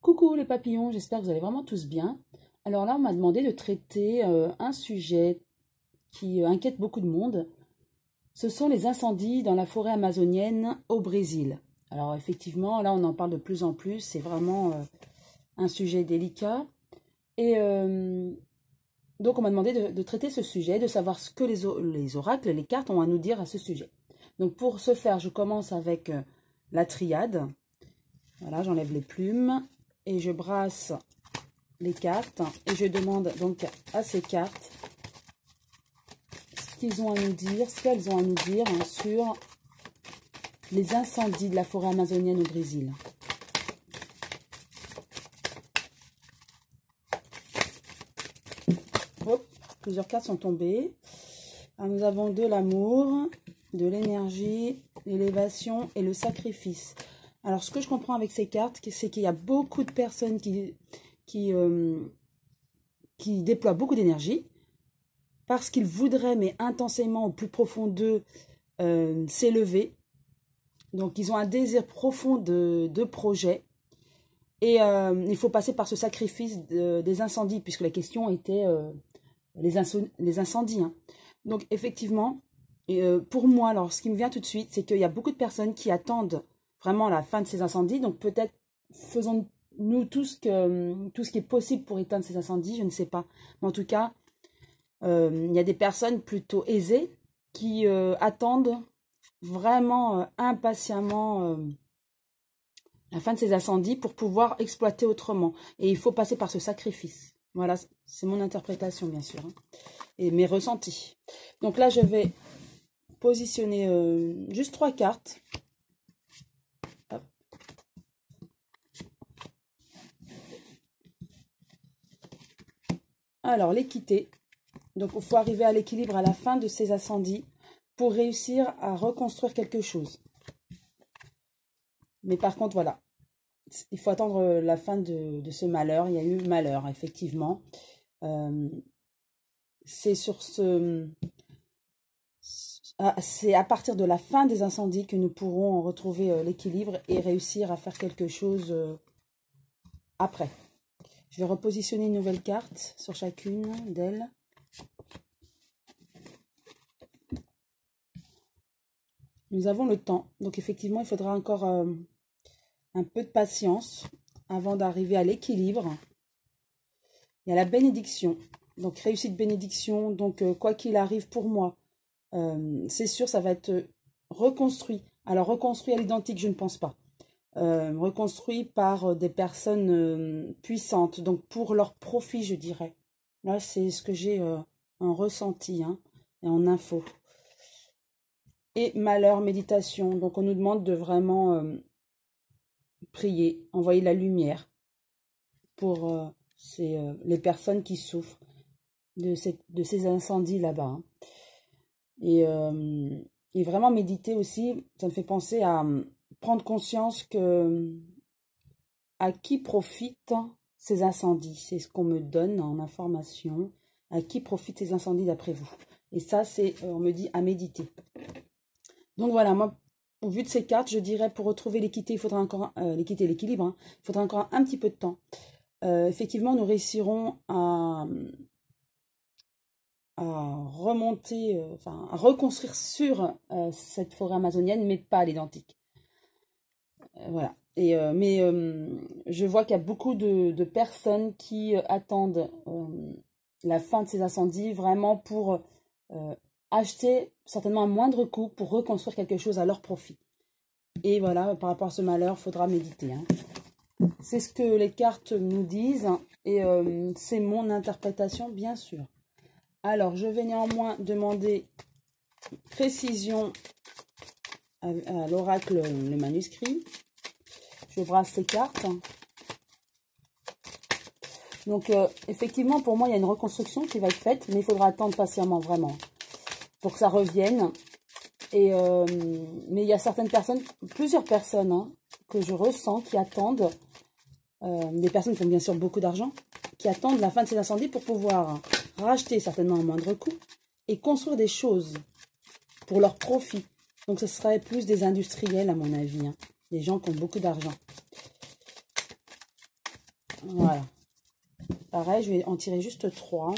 Coucou les papillons, j'espère que vous allez vraiment tous bien. Alors là, on m'a demandé de traiter un sujet qui inquiète beaucoup de monde. Ce sont les incendies dans la forêt amazonienne au Brésil. Alors effectivement, là, on en parle de plus en plus. C'est vraiment un sujet délicat. Et donc, on m'a demandé de traiter ce sujet, de savoir ce que les oracles, les cartes ont à nous dire à ce sujet. Donc pour ce faire, je commence avec la triade. Voilà, j'enlève les plumes et je brasse les cartes et je demande donc à ces cartes ce qu'ils ont à nous dire, ce qu'elles ont à nous dire sur les incendies de la forêt amazonienne au Brésil. Hop, plusieurs cartes sont tombées. Alors, nous avons de l'amour, de l'énergie, l'élévation et le sacrifice. Alors, ce que je comprends avec ces cartes, c'est qu'il y a beaucoup de personnes qui déploient beaucoup d'énergie parce qu'ils voudraient, mais intensément, au plus profond d'eux, s'élever. Donc, ils ont un désir profond de projet. Et il faut passer par ce sacrifice des incendies, puisque la question était les incendies. Hein. Donc, effectivement, pour moi, alors, ce qui me vient tout de suite, c'est qu'il y a beaucoup de personnes qui attendent vraiment la fin de ces incendies. Donc, peut-être faisons-nous tout ce qui est possible pour éteindre ces incendies, je ne sais pas. Mais en tout cas, il y a des personnes plutôt aisées qui attendent vraiment impatiemment la fin de ces incendies pour pouvoir exploiter autrement. Et il faut passer par ce sacrifice. Voilà, c'est mon interprétation, bien sûr. Hein, et mes ressentis. Donc là, je vais positionner juste 3 cartes. Hop. Alors, l'équité. Donc, il faut arriver à l'équilibre à la fin de ces incendies pour réussir à reconstruire quelque chose. Mais par contre, voilà, il faut attendre la fin de ce malheur. Il y a eu malheur, effectivement. C'est à partir de la fin des incendies que nous pourrons retrouver l'équilibre et réussir à faire quelque chose après. Je vais repositionner une nouvelle carte sur chacune d'elles. Nous avons le temps, donc effectivement, il faudra encore un peu de patience avant d'arriver à l'équilibre. Il y a la bénédiction, donc réussite bénédiction, donc quoi qu'il arrive pour moi, c'est sûr, ça va être reconstruit. Alors, reconstruit à l'identique, je ne pense pas. Reconstruit par des personnes puissantes, donc pour leur profit, je dirais. Là, c'est ce que j'ai en ressenti hein, et en info. Et malheur, méditation. Donc, on nous demande de vraiment prier, envoyer la lumière pour les personnes qui souffrent de ces incendies là-bas. Hein. Et vraiment méditer aussi, ça me fait penser à prendre conscience que à qui profitent ces incendies. C'est ce qu'on me donne en information. À qui profitent ces incendies d'après vous? Et ça, c'est, on me dit, à méditer. Donc voilà, moi, au vu de ces cartes, je dirais pour retrouver l'équité, il faudra encore, l'équité et l'équilibre, hein, il faudra encore un petit peu de temps. Effectivement, nous réussirons à remonter, enfin, à reconstruire sur cette forêt amazonienne, mais pas à l'identique. Voilà. Mais je vois qu'il y a beaucoup de personnes qui attendent la fin de ces incendies vraiment pour acheter certainement un moindre coût pour reconstruire quelque chose à leur profit. Et voilà, par rapport à ce malheur, il faudra méditer. Hein. C'est ce que les cartes nous disent et c'est mon interprétation, bien sûr. Alors, je vais néanmoins demander précision à l'oracle, le manuscrit. Je brasse ces cartes. Donc, effectivement, pour moi, il y a une reconstruction qui va être faite, mais il faudra attendre patiemment, vraiment, pour que ça revienne. Et, mais il y a certaines personnes, plusieurs personnes, hein, que je ressens qui attendent, des personnes qui ont bien sûr beaucoup d'argent, qui attendent la fin de ces incendies pour pouvoir racheter certainement à moindre coût et construire des choses pour leur profit. Donc, ce serait plus des industriels, à mon avis, hein, des gens qui ont beaucoup d'argent. Voilà. Pareil, je vais en tirer juste 3.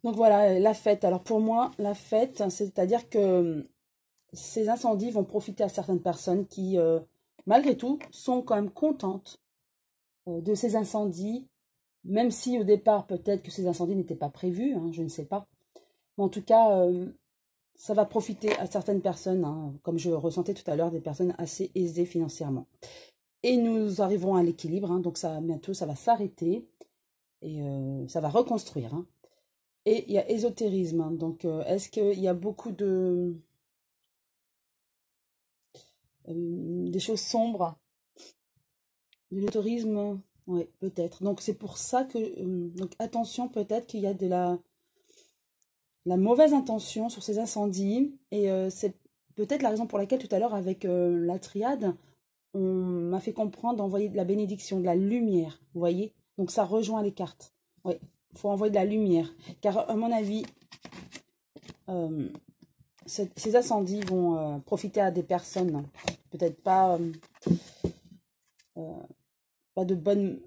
Donc voilà, la fête. Alors pour moi, la fête, c'est-à-dire que ces incendies vont profiter à certaines personnes qui, malgré tout, sont quand même contentes de ces incendies, même si au départ, peut-être que ces incendies n'étaient pas prévus, hein, je ne sais pas. Mais en tout cas, ça va profiter à certaines personnes, hein, comme je ressentais tout à l'heure, des personnes assez aisées financièrement. Et nous arriverons à l'équilibre, hein, donc ça, bientôt, ça va s'arrêter et ça va reconstruire. Hein. Et il y a ésotérisme, hein, donc est-ce qu'il y a beaucoup des choses sombres, de l'ésotérisme? Oui, peut-être. Donc c'est pour ça que, donc attention, peut-être qu'il y a de la mauvaise intention sur ces incendies, et c'est peut-être la raison pour laquelle tout à l'heure avec la triade, on m'a fait comprendre d'envoyer de la bénédiction, de la lumière, vous voyez? Donc ça rejoint les cartes. Oui, il faut envoyer de la lumière. Car à mon avis, euh, ces incendies vont profiter à des personnes, peut-être pas de bonnes,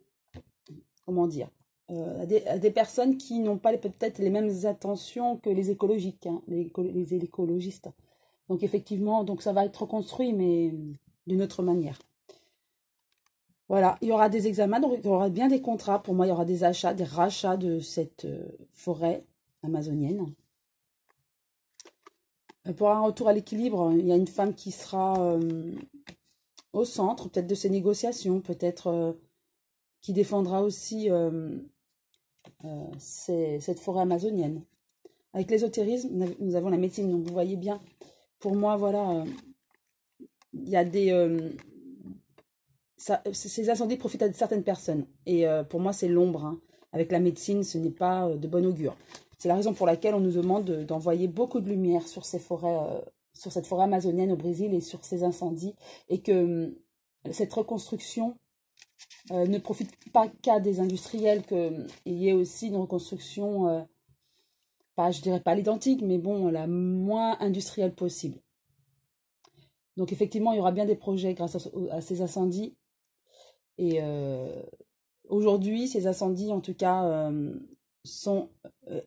comment dire, à des personnes qui n'ont pas peut-être les mêmes intentions que les écologiques, hein, les écologistes. Donc effectivement, donc ça va être reconstruit, mais d'une autre manière. Voilà, il y aura des examens, donc il y aura bien des contrats. Pour moi, il y aura des achats, des rachats de cette forêt amazonienne. Pour un retour à l'équilibre, il y a une femme qui sera au centre, peut-être de ces négociations, peut-être qui défendra aussi cette forêt amazonienne. Avec l'ésotérisme, nous avons la médecine, donc vous voyez bien. Pour moi, voilà, il y a ces incendies profitent à certaines personnes. Et pour moi, c'est l'ombre. Hein. Avec la médecine, ce n'est pas de bon augure. C'est la raison pour laquelle on nous demande d'envoyer beaucoup de lumière sur ces forêts, sur cette forêt amazonienne au Brésil et sur ces incendies. Et que cette reconstruction ne profite pas qu'à des industriels, qu'il y ait aussi une reconstruction, pas, je dirais pas l'identique, mais bon, la moins industrielle possible. Donc effectivement, il y aura bien des projets grâce à ces incendies. Et aujourd'hui, ces incendies, en tout cas, sont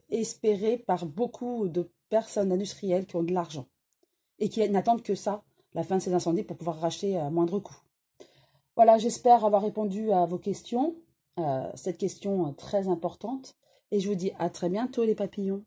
espérés par beaucoup de personnes industrielles qui ont de l'argent et qui n'attendent que ça, la fin de ces incendies, pour pouvoir racheter à moindre coût. Voilà, j'espère avoir répondu à vos questions, cette question très importante. Et je vous dis à très bientôt les papillons.